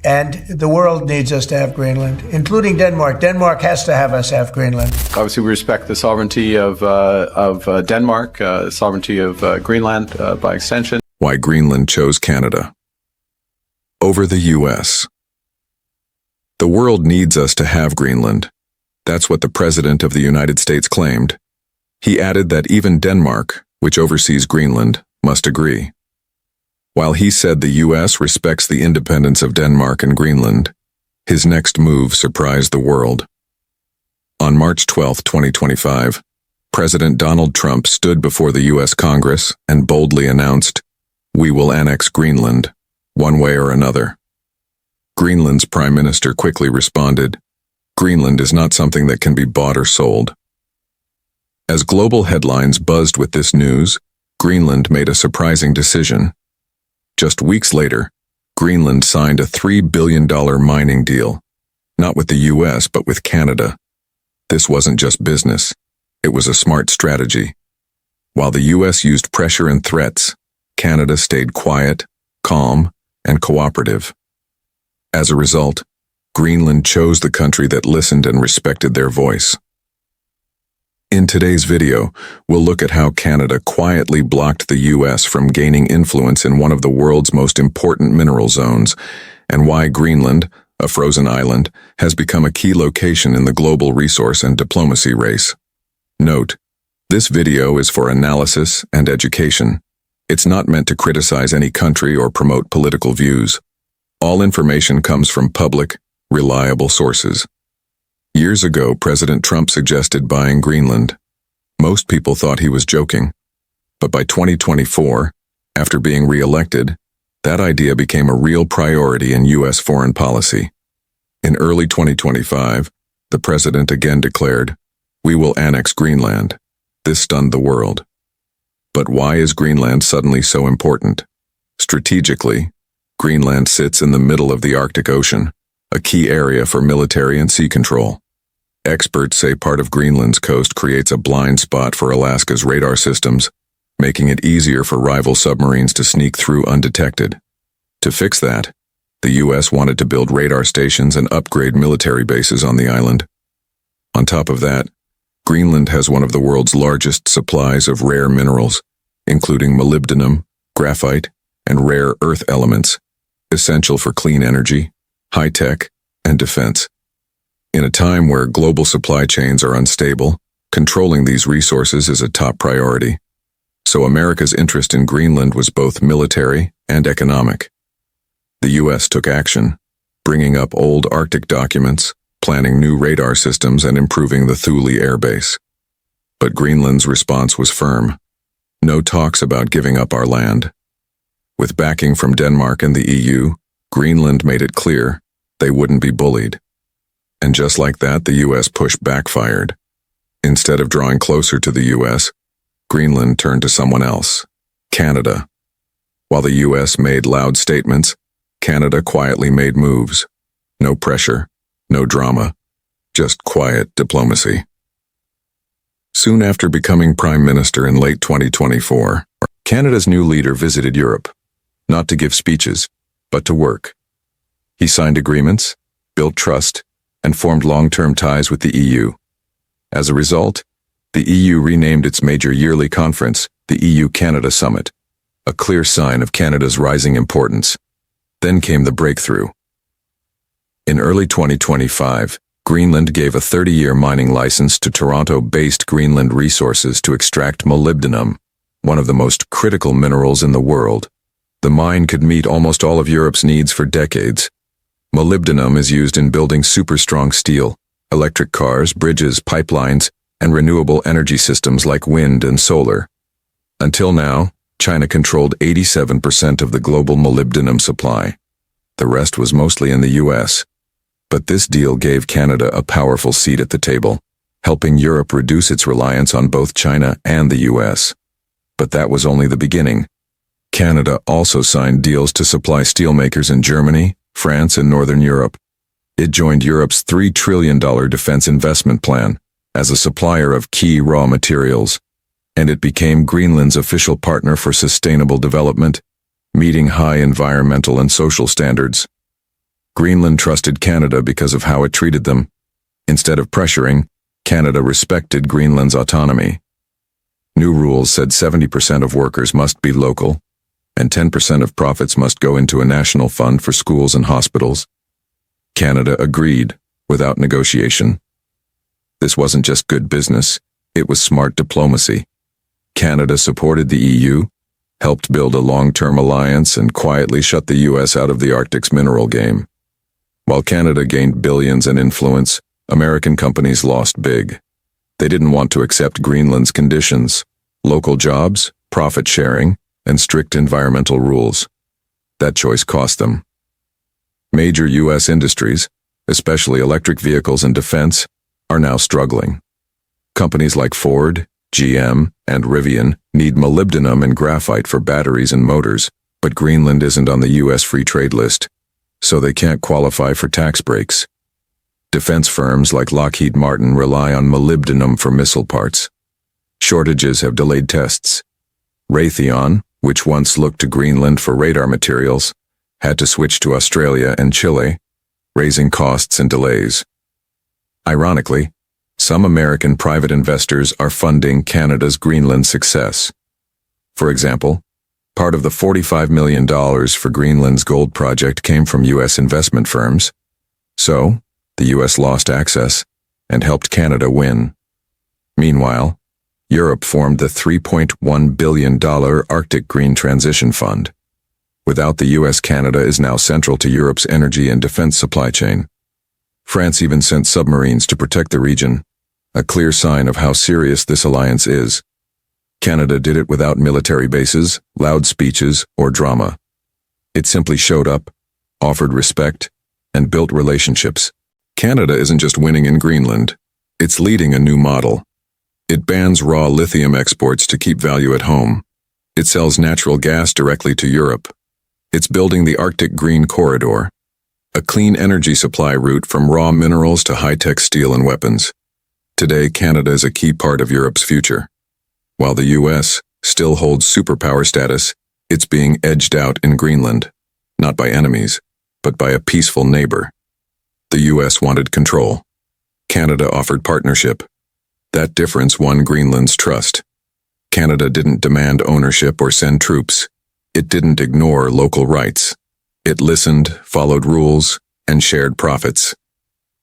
And the world needs us to have Greenland, including Denmark. Denmark has to have us have Greenland. Obviously, we respect the sovereignty of Denmark, sovereignty of Greenland by extension. Why Greenland chose Canada over the U.S. The world needs us to have Greenland. That's what the President of the United States claimed. He added that even Denmark, which oversees Greenland, must agree. While he said the U.S. respects the independence of Denmark and Greenland, his next move surprised the world. On March 12, 2025, President Donald Trump stood before the U.S. Congress and boldly announced, "We will annex Greenland, one way or another." Greenland's Prime Minister quickly responded, "Greenland is not something that can be bought or sold." As global headlines buzzed with this news, Greenland made a surprising decision. Just weeks later, Greenland signed a $3 billion mining deal, not with the U.S. but with Canada. This wasn't just business, it was a smart strategy. While the U.S. used pressure and threats, Canada stayed quiet, calm, and cooperative. As a result, Greenland chose the country that listened and respected their voice. In today's video, we'll look at how Canada quietly blocked the U.S. from gaining influence in one of the world's most important mineral zones, and why Greenland, a frozen island, has become a key location in the global resource and diplomacy race. Note, this video is for analysis and education. It's not meant to criticize any country or promote political views. All information comes from public, reliable sources. Years ago, President Trump suggested buying Greenland. Most people thought he was joking. But by 2024, after being re-elected, that idea became a real priority in U.S. foreign policy. In early 2025, the president again declared, "We will annex Greenland." This stunned the world. But why is Greenland suddenly so important? Strategically, Greenland sits in the middle of the Arctic Ocean, a key area for military and sea control. Experts say part of Greenland's coast creates a blind spot for Alaska's radar systems, making it easier for rival submarines to sneak through undetected. To fix that, the U.S. wanted to build radar stations and upgrade military bases on the island. On top of that, Greenland has one of the world's largest supplies of rare minerals, including molybdenum, graphite, and rare earth elements, essential for clean energy, high-tech, and defense. In a time where global supply chains are unstable, controlling these resources is a top priority. So America's interest in Greenland was both military and economic. The U.S. took action, bringing up old Arctic documents, planning new radar systems, and improving the Thule Air Base. But Greenland's response was firm. No talks about giving up our land. With backing from Denmark and the EU, Greenland made it clear they wouldn't be bullied. And just like that, the U.S. push backfired. Instead of drawing closer to the U.S., Greenland turned to someone else, Canada. While the U.S. made loud statements, Canada quietly made moves. No pressure, no drama, just quiet diplomacy. Soon after becoming Prime Minister in late 2024, Canada's new leader visited Europe, not to give speeches, but to work. He signed agreements, built trust, and formed long-term ties with the EU. As a result, the EU renamed its major yearly conference the EU-Canada Summit, a clear sign of Canada's rising importance. Then came the breakthrough. In early 2025, Greenland gave a 30-year mining license to Toronto-based Greenland Resources to extract molybdenum, one of the most critical minerals in the world. The mine could meet almost all of Europe's needs for decades. Molybdenum is used in building super-strong steel, electric cars, bridges, pipelines, and renewable energy systems like wind and solar. Until now, China controlled 87% of the global molybdenum supply. The rest was mostly in the U.S. But this deal gave Canada a powerful seat at the table, helping Europe reduce its reliance on both China and the U.S. But that was only the beginning. Canada also signed deals to supply steelmakers in Germany, France, and Northern Europe. It joined Europe's $3 trillion defense investment plan as a supplier of key raw materials, and it became Greenland's official partner for sustainable development, meeting high environmental and social standards. Greenland trusted Canada because of how it treated them. Instead of pressuring, Canada respected Greenland's autonomy. New rules said 70% of workers must be local, and 10% of profits must go into a national fund for schools and hospitals. Canada agreed, without negotiation. This wasn't just good business, it was smart diplomacy. Canada supported the EU, helped build a long-term alliance, and quietly shut the US out of the Arctic's mineral game. While Canada gained billions in influence, American companies lost big. They didn't want to accept Greenland's conditions: local jobs, profit sharing, and strict environmental rules. That choice cost them. Major US industries, especially electric vehicles and defense, are now struggling. Companies like Ford, GM, and Rivian need molybdenum and graphite for batteries and motors, but Greenland isn't on the US free trade list, so they can't qualify for tax breaks. Defense firms like Lockheed Martin rely on molybdenum for missile parts. Shortages have delayed tests. Raytheon, which once looked to Greenland for radar materials, had to switch to Australia and Chile, raising costs and delays. Ironically, some American private investors are funding Canada's Greenland success. For example, part of the $45 million for Greenland's gold project came from US investment firms. So, the US lost access and helped Canada win. Meanwhile, Europe formed the $3.1 billion Arctic Green Transition Fund. Without the US, Canada is now central to Europe's energy and defense supply chain. France even sent submarines to protect the region, a clear sign of how serious this alliance is. Canada did it without military bases, loud speeches, or drama. It simply showed up, offered respect, and built relationships. Canada isn't just winning in Greenland, it's leading a new model. It bans raw lithium exports to keep value at home. It sells natural gas directly to Europe. It's building the Arctic Green Corridor, a clean energy supply route from raw minerals to high-tech steel and weapons. Today, Canada is a key part of Europe's future. While the US still holds superpower status, it's being edged out in Greenland, not by enemies, but by a peaceful neighbor. The US wanted control. Canada offered partnership. That difference won Greenland's trust. Canada didn't demand ownership or send troops. It didn't ignore local rights. It listened, followed rules, and shared profits.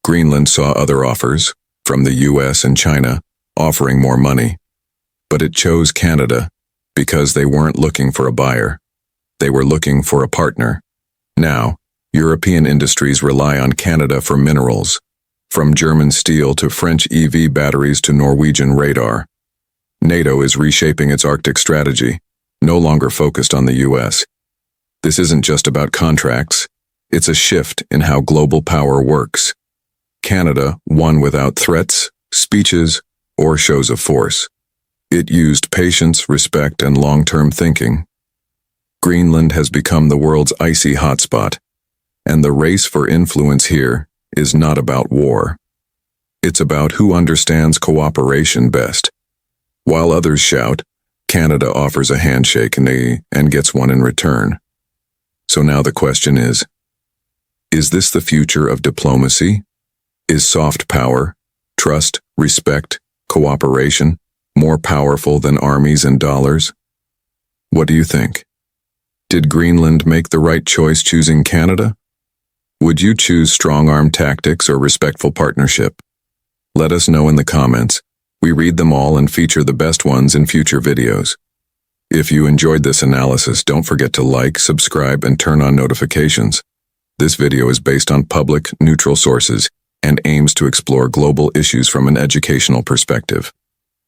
Greenland saw other offers, from the US and China, offering more money. But it chose Canada because they weren't looking for a buyer. They were looking for a partner. Now, European industries rely on Canada for minerals, from German steel to French EV batteries to Norwegian radar. NATO is reshaping its Arctic strategy, no longer focused on the US. This isn't just about contracts, it's a shift in how global power works. Canada won without threats, speeches, or shows of force. It used patience, respect, and long-term thinking. Greenland has become the world's icy hotspot, and the race for influence here is not about war. It's about who understands cooperation best. While others shout, Canada offers a handshake and gets one in return. So now the question is this the future of diplomacy? Is soft power, trust, respect, cooperation more powerful than armies and dollars? What do you think? Did Greenland make the right choice choosing Canada? Would you choose strong-arm tactics or respectful partnership? Let us know in the comments. We read them all and feature the best ones in future videos. If you enjoyed this analysis, don't forget to like, subscribe, and turn on notifications. This video is based on public, neutral sources and aims to explore global issues from an educational perspective.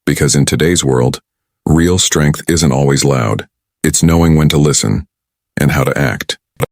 Because in today's world, real strength isn't always loud. It's knowing when to listen and how to act.